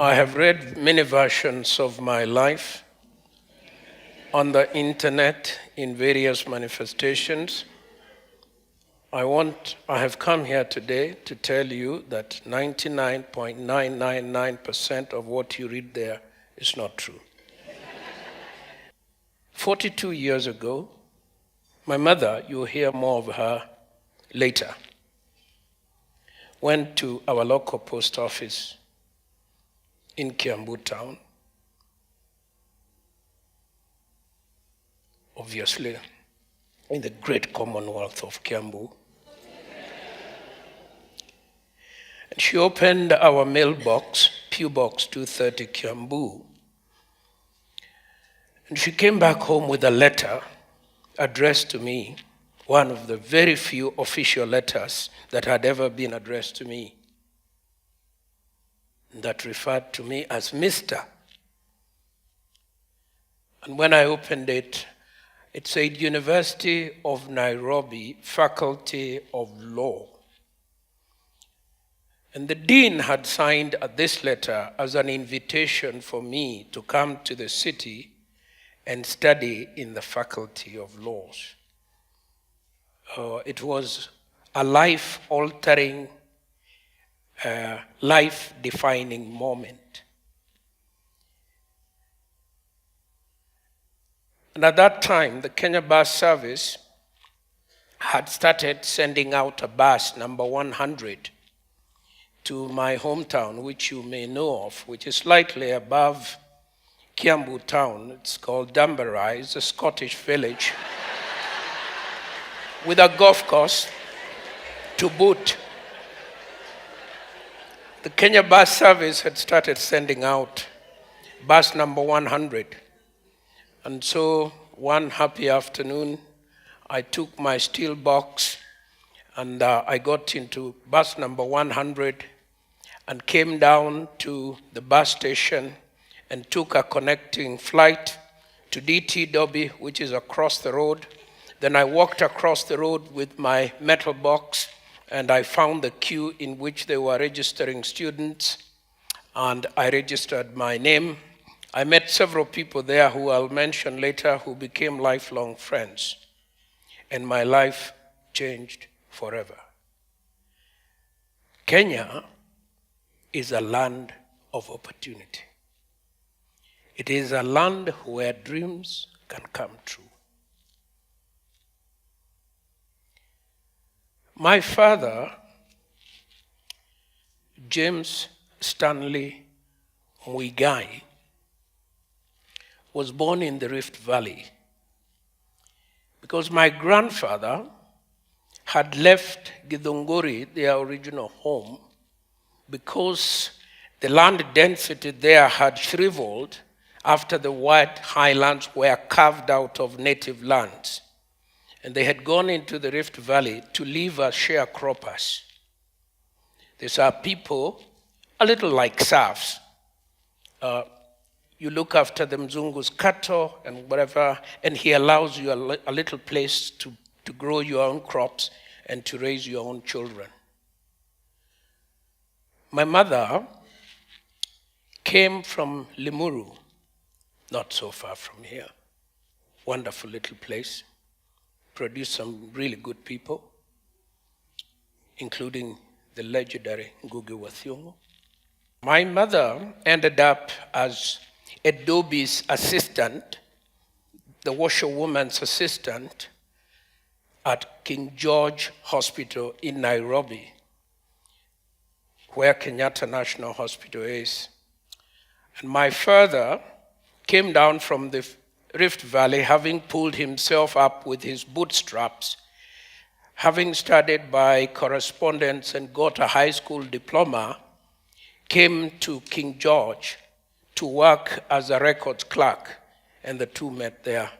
I have read many versions of my life on the internet in various manifestations. I have come here today to tell you that 99.999% of what you read there is not true. 42 years ago, my mother, you'll hear more of her later, went to our local post office in Kiambu town, obviously in the great commonwealth of Kiambu. And she opened our mailbox, P.O. Box 230 Kiambu, and she came back home with a letter addressed to me, one of the very few official letters that had ever been addressed to me, that referred to me as Mr. And when I opened it, it said University of Nairobi, Faculty of Law. And the dean had signed this letter as an invitation for me to come to the city and study in the Faculty of Laws. It was a life-altering, life-defining moment. And at that time, the Kenya Bus Service had started sending out a bus, number 100, to my hometown, which you may know of, which is slightly above Kiambu town. It's called Dumbarry. It's a Scottish village with a golf course to boot. The Kenya Bus Service had started sending out bus number 100. And so one happy afternoon, I took my steel box and I got into bus number 100 and came down to the bus station and took a connecting flight to DTW, which is across the road. Then I walked across the road with my metal box and I found the queue in which they were registering students, and I registered my name. I met several people there who I'll mention later who became lifelong friends, and my life changed forever. Kenya is a land of opportunity. It is a land where dreams can come true. My father, James Stanley Migai, was born in the Rift Valley because my grandfather had left Githunguri, their original home, because the land density there had shriveled after the white highlands were carved out of native lands. And they had gone into the Rift Valley to live as sharecroppers. These are people a little like serfs. You look after the Mzungu's cattle and whatever, and he allows you a little place to grow your own crops and to raise your own children. My mother came from Limuru, not so far from here. Wonderful little place. Produced some really good people, including the legendary Ngugi wa Thiong'o. My mother ended up as Adobe's assistant, the washerwoman's assistant at King George Hospital in Nairobi, where Kenyatta National Hospital is. And my father came down from the Rift Valley, having pulled himself up with his bootstraps, having studied by correspondence and got a high school diploma, came to King George to work as a records clerk, and the two met there.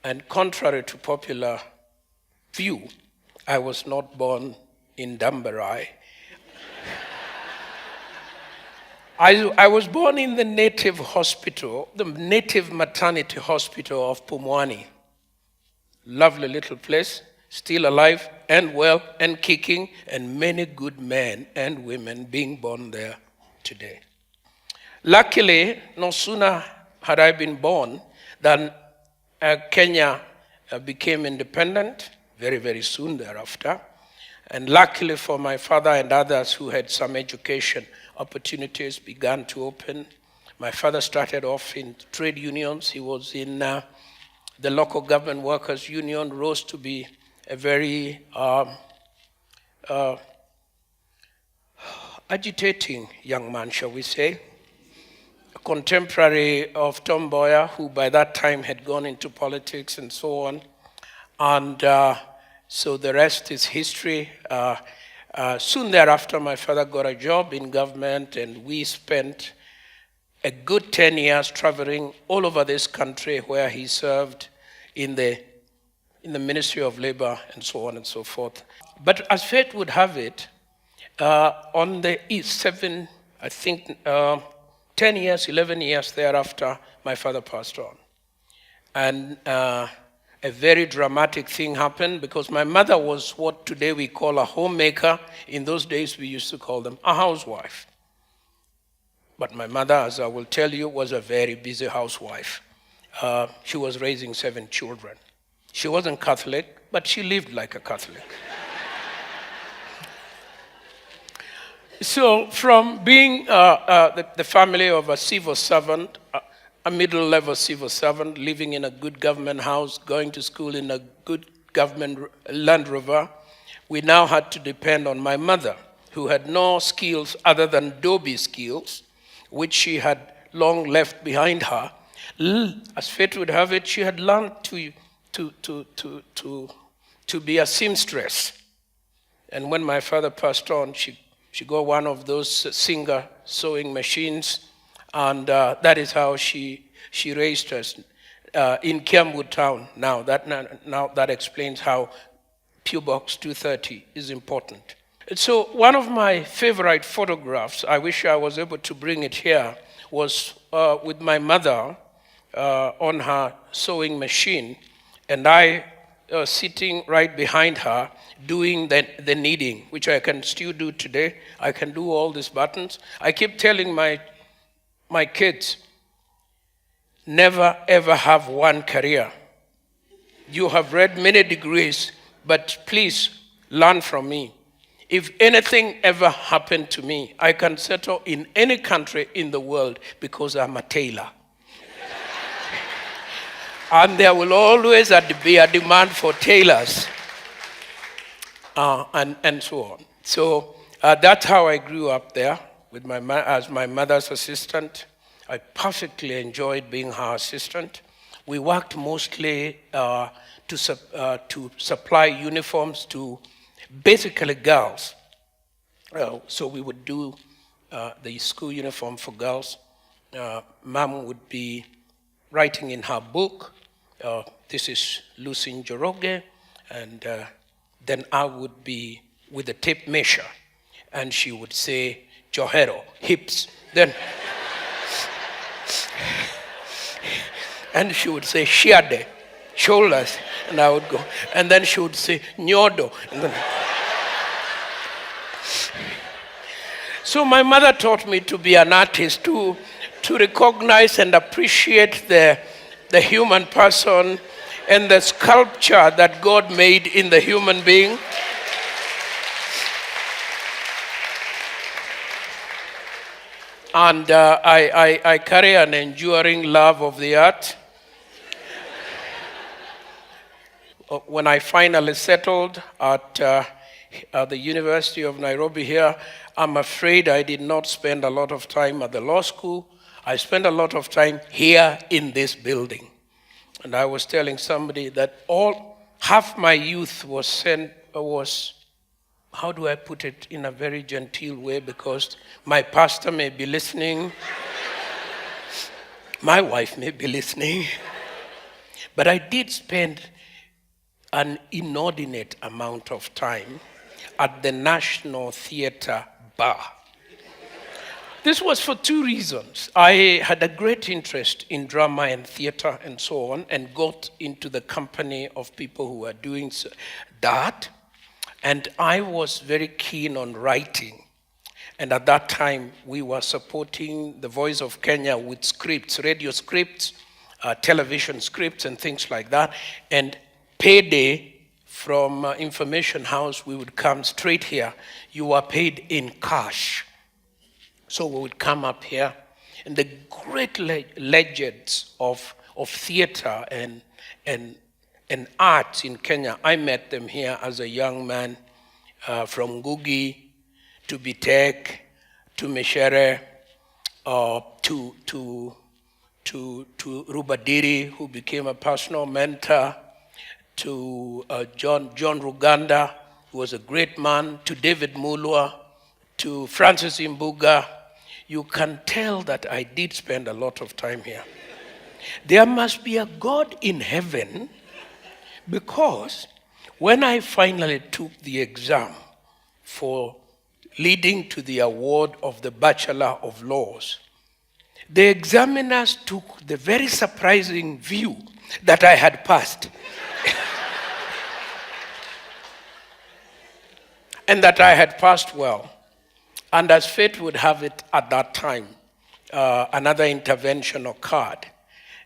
And contrary to popular view, I was not born in Dumbarry. I was born in the native hospital, the native maternity hospital of Pumwani. Lovely little place, still alive and well and kicking, and many good men and women being born there today. Luckily, no sooner had I been born than Kenya became independent, very, very soon thereafter. And luckily for my father and others who had some education, opportunities began to open. My father started off in trade unions. He was in the local government workers union, rose to be a very agitating young man, shall we say, a contemporary of Tom Mboya, who by that time had gone into politics and so on. And so the rest is history. Soon thereafter, my father got a job in government, and we spent a good 10 years traveling all over this country where he served in the Ministry of Labor and so on and so forth. But as fate would have it, on the 10 years, 11 years thereafter, my father passed on. And a very dramatic thing happened because my mother was what today we call a homemaker. In those days, we used to call them a housewife. But my mother, as I will tell you, was a very busy housewife. She was raising 7 children. She wasn't Catholic, but she lived like a Catholic. So from being the family of a civil servant, a middle-level civil servant, living in a good government house, going to school in a good government Land Rover, we now had to depend on my mother, who had no skills other than Adobe skills, which she had long left behind her. As fate would have it, she had learned to be a seamstress. And when my father passed on, she got one of those Singer sewing machines, and that is how she raised us in Kiambu town. Now that explains how P.O. Box 230 is important. So one of my favorite photographs, I wish I was able to bring it here, was with my mother on her sewing machine, and I sitting right behind her doing the kneading, which I can still do today. I can do all these buttons. I keep telling my kids, never ever have one career. You have read many degrees, but please learn from me. If anything ever happened to me, I can settle in any country in the world because I'm a tailor. And there will always be a demand for tailors, and so on. So that's how I grew up there with as my mother's assistant. I perfectly enjoyed being her assistant. We worked mostly to supply uniforms to basically girls. So we would do the school uniform for girls. Mom would be writing in her book, this is Lucy Njoroge, and then I would be with a tape measure, and she would say, Johero, hips. Then, and she would say, Shiade, shoulders, and I would go. And then she would say, Nyodo. And then, so my mother taught me to be an artist, to recognize and appreciate the human person and the sculpture that God made in the human being. And I carry an enduring love of the art. When I finally settled at the University of Nairobi here, I'm afraid I did not spend a lot of time at the law school. I spent a lot of time here in this building. And I was telling somebody that half my youth was, how do I put it in a very genteel way, because my pastor may be listening, my wife may be listening, but I did spend an inordinate amount of time at the National Theatre Bar. This was for 2 reasons. I had a great interest in drama and theater and so on, and got into the company of people who were doing that. And I was very keen on writing. And at that time, we were supporting the Voice of Kenya with scripts, radio scripts, television scripts, and things like that. And payday from Information House, we would come straight here. You were paid in cash. So we would come up here, and the great legends of theater and arts in Kenya, I met them here as a young man, from Ngugi to Bitek to Meshere, to Rubadiri, who became a personal mentor, to John Ruganda, who was a great man, to David Mulwa, to Francis Imbuga. You can tell that I did spend a lot of time here. There must be a God in heaven, because when I finally took the exam for leading to the award of the Bachelor of Laws, the examiners took the very surprising view that I had passed. And that I had passed well. And as fate would have it at that time, another intervention occurred.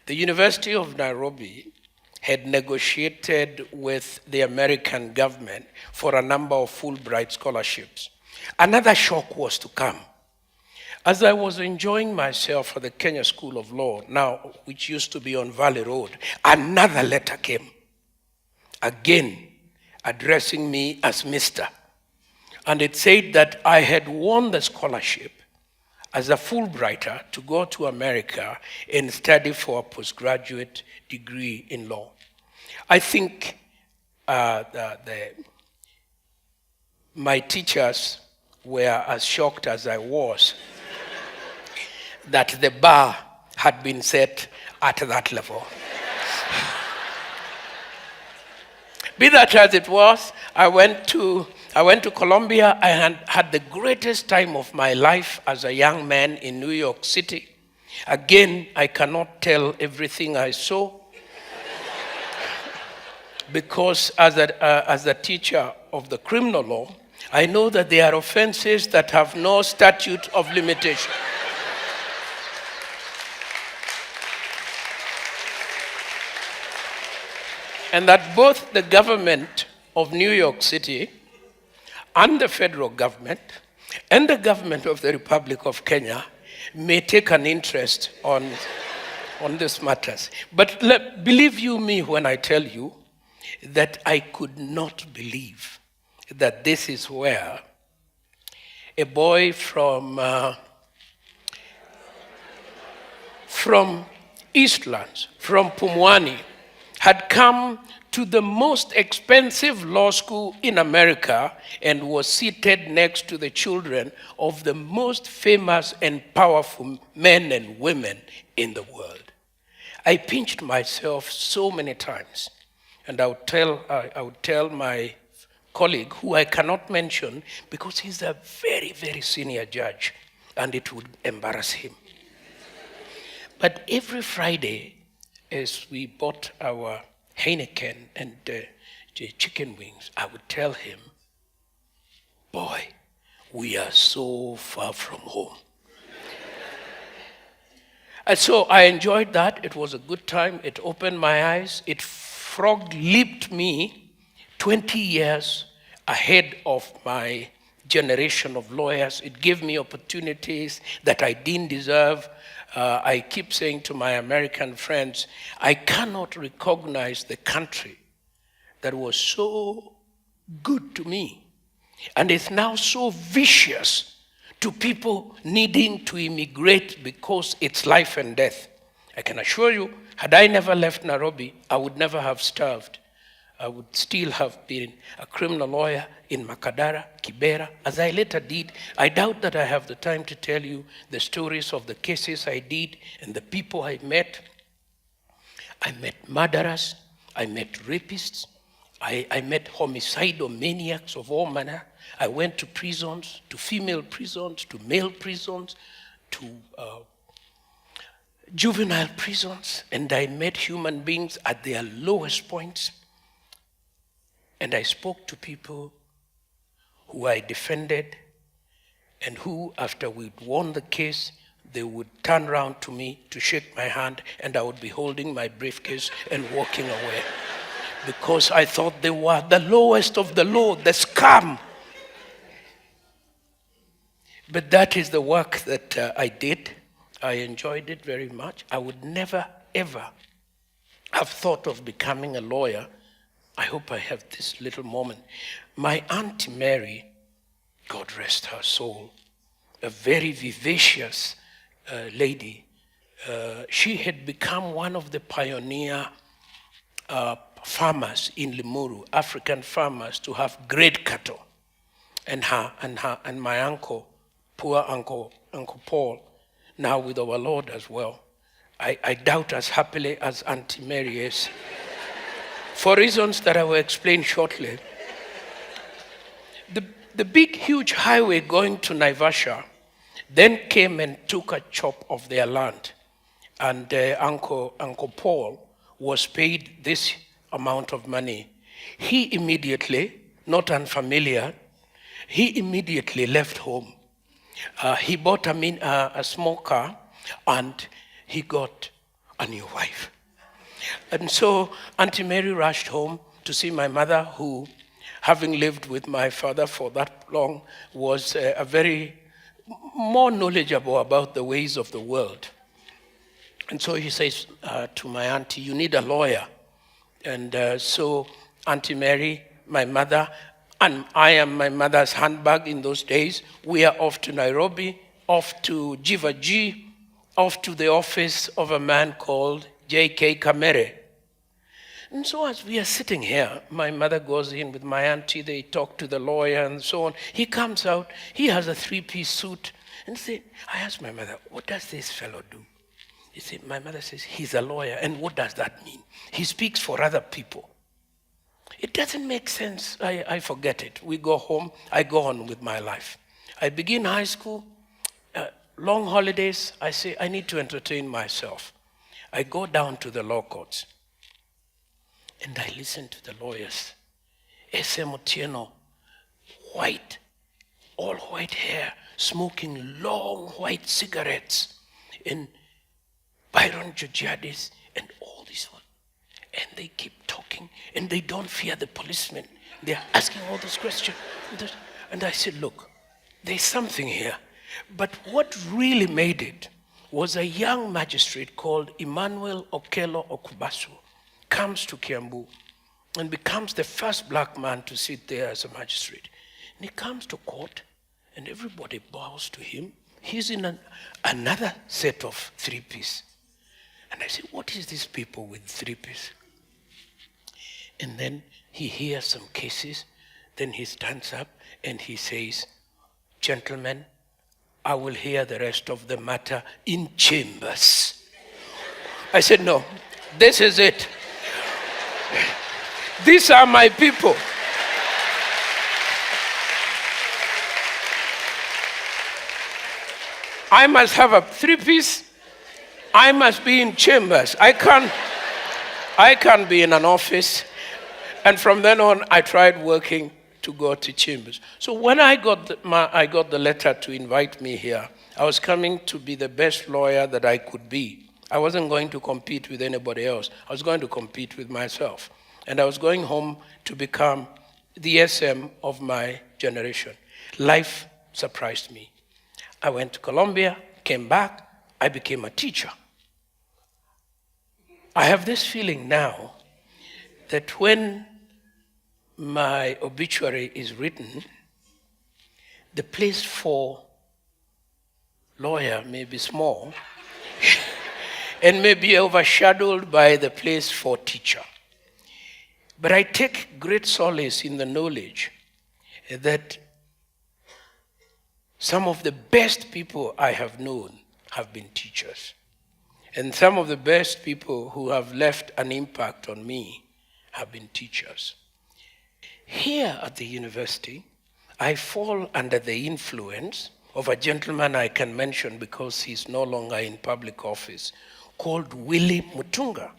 The University of Nairobi had negotiated with the American government for a number of Fulbright scholarships. Another shock was to come. As I was enjoying myself at the Kenya School of Law, now which used to be on Valley Road, another letter came, again addressing me as Mr. And it said that I had won the scholarship as a Fulbrighter to go to America and study for a postgraduate degree in law. I think my teachers were as shocked as I was that the bar had been set at that level. Be that as it was, I went to Colombia. I had the greatest time of my life as a young man in New York City. Again, I cannot tell everything I saw, because as a teacher of the criminal law, I know that there are offenses that have no statute of limitation. And that both the government of New York City and the federal government and the government of the Republic of Kenya may take an interest on these matters. But believe you me when I tell you that I could not believe that this is where a boy from Eastlands, from Pumwani, had come to the most expensive law school in America and was seated next to the children of the most famous and powerful men and women in the world. I pinched myself so many times, and I would tell my colleague, who I cannot mention because he's a very, very senior judge, and it would embarrass him. But every Friday, as we bought our Heineken and the chicken wings, I would tell him, boy, we are so far from home. And so I enjoyed that. It was a good time. It opened my eyes. It frog-leaped me 20 years ahead of my generation of lawyers. It gave me opportunities that I didn't deserve. I keep saying to my American friends, I cannot recognize the country that was so good to me and is now so vicious to people needing to immigrate because it's life and death. I can assure you, had I never left Nairobi, I would never have starved. I would still have been a criminal lawyer in Makadara, Kibera, as I later did. I doubt that I have the time to tell you the stories of the cases I did and the people I met. I met murderers, I met rapists, I met homicidal maniacs of all manner. I went to prisons, to female prisons, to male prisons, to juvenile prisons, and I met human beings at their lowest points. And I spoke to people who I defended and who, after we'd won the case, they would turn around to me to shake my hand, and I would be holding my briefcase and walking away. Because I thought they were the lowest of the low, the scum. But that is the work that I did. I enjoyed it very much. I would never, ever have thought of becoming a lawyer. I hope I have this little moment. My Auntie Mary, God rest her soul, a very vivacious lady, she had become one of the pioneer farmers in Limuru, African farmers, to have great cattle. And my uncle, poor Uncle Paul, now with our Lord as well. I doubt as happily as Auntie Mary is, for reasons that I will explain shortly. The big, huge highway going to Naivasha then came and took a chop of their land. And Uncle Paul was paid this amount of money. He immediately, not unfamiliar, he immediately left home. He bought a small car, and he got a new wife. And so Auntie Mary rushed home to see my mother, who, having lived with my father for that long, was a very more knowledgeable about the ways of the world. And so he says to my auntie, you need a lawyer. And so Auntie Mary, my mother, and I am my mother's handbag in those days, we are off to Nairobi, off to Jivaji, off to the office of a man called J.K. Kamere. And so as we are sitting here, my mother goes in with my auntie, they talk to the lawyer and so on. He comes out, he has a three-piece suit. And I asked my mother, what does this fellow do? My mother says, he's a lawyer. And what does that mean? He speaks for other people. It doesn't make sense. I forget it. We go home, I go on with my life. I begin high school, long holidays, I say, I need to entertain myself. I go down to the law courts. And I listen to the lawyers. S.M. Otieno, white, all white hair, smoking long white cigarettes. And Byron Georgiadis and all these ones. And they keep talking, and they don't fear the policemen. They're asking all those questions. And I said, look, there's something here. But what really made it was a young magistrate called Emmanuel Okello Okubasu, comes to Kiambu and becomes the first black man to sit there as a magistrate. And he comes to court, and everybody bows to him. He's in another set of three-piece. And I said, what is these people with three-piece? And then he hears some cases. Then he stands up and he says, gentlemen, I will hear the rest of the matter in chambers. I said, no, this is it. These are my people. I must have a three-piece. I must be in chambers. I can't be in an office. And from then on, I tried working to go to chambers. So when I got the letter to invite me here, I was coming to be the best lawyer that I could be. I wasn't going to compete with anybody else. I was going to compete with myself. And I was going home to become the SM of my generation. Life surprised me. I went to Colombia, came back, I became a teacher. I have this feeling now that when my obituary is written, the place for lawyer may be small and may be overshadowed by the place for teacher. But I take great solace in the knowledge that some of the best people I have known have been teachers. And some of the best people who have left an impact on me have been teachers. Here at the university, I fall under the influence of a gentleman I can mention because he's no longer in public office, called Willie Mutunga.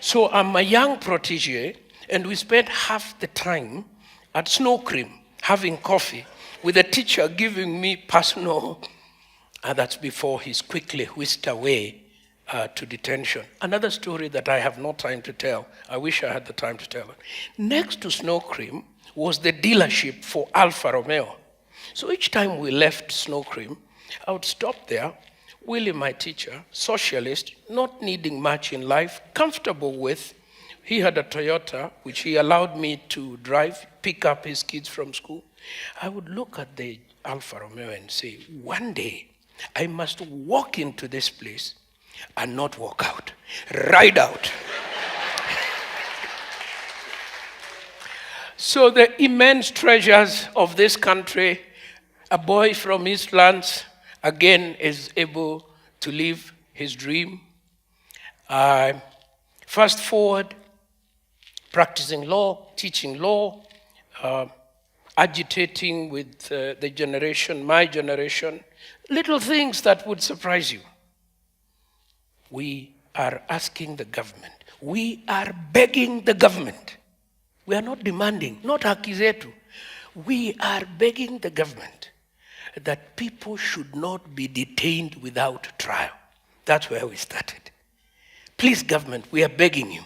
So I'm a young protege, and we spent half the time at Snow Cream having coffee with a teacher giving me personal, and that's before he's quickly whisked away to detention. Another story that I have no time to tell. I wish I had the time to tell it. Next to Snow Cream was the dealership for Alfa Romeo. So each time we left Snow Cream, I would stop there. Willie, my teacher, socialist, not needing much in life, comfortable with. He had a Toyota, which he allowed me to drive, pick up his kids from school. I would look at the Alfa Romeo and say, one day, I must walk into this place and not walk out, ride out. So the immense treasures of this country, a boy from Eastlands, again, is able to live his dream. Fast forward, practicing law, teaching law, agitating with the generation, my generation, little things that would surprise you. We are asking the government. We are begging the government. We are not demanding, not haki zetu. We are begging the government that people should not be detained without trial. That's where we started. Please, government, we are begging you.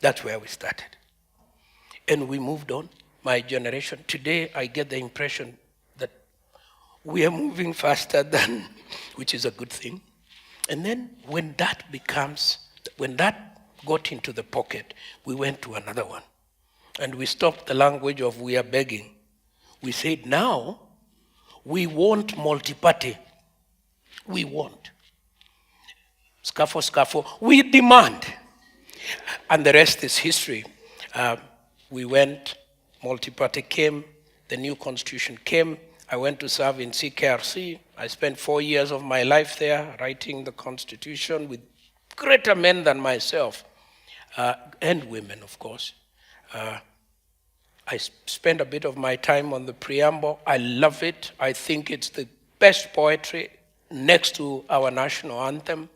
That's where we started. And we moved on. My generation, today I get the impression that we are moving faster than, which is a good thing. And then when that got into the pocket, we went to another one. And we stopped the language of we are begging. We said, now, we want multi-party. We want. Scafo. We demand. And the rest is history. We went, multi-party came, the new constitution came. I went to serve in CKRC. I spent 4 years of my life there writing the constitution with greater men than myself, and women, of course. I spent a bit of my time on the preamble. I love it. I think it's the best poetry next to our national anthem,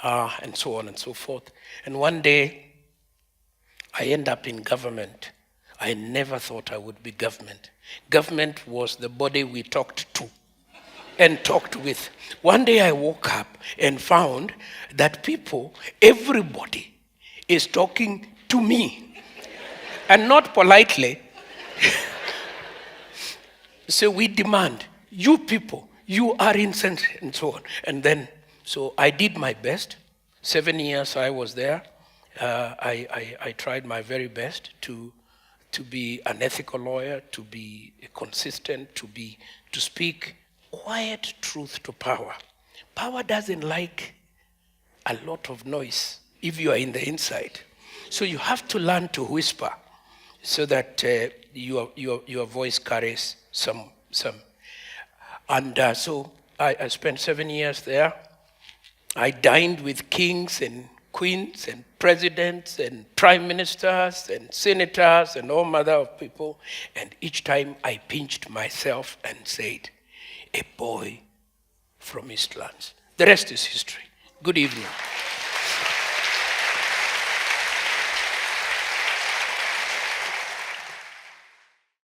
and so on and so forth. And one day, I end up in government. I never thought I would be government. Government was the body we talked to and talked with. One day I woke up and found that everybody is talking to me. And not politely. So we demand, you people, you are insensitive, and so on. And then, so I did my best. 7 years I was there. I tried my very best to be an ethical lawyer, to be consistent, to speak quiet truth to power. Power doesn't like a lot of noise if you are in the inside. So you have to learn to whisper so that your voice carries some. And so I spent 7 years there. I dined with kings and queens and presidents and prime ministers and senators and all manner of people. And each time I pinched myself and said, a boy from Eastlands. The rest is history. Good evening.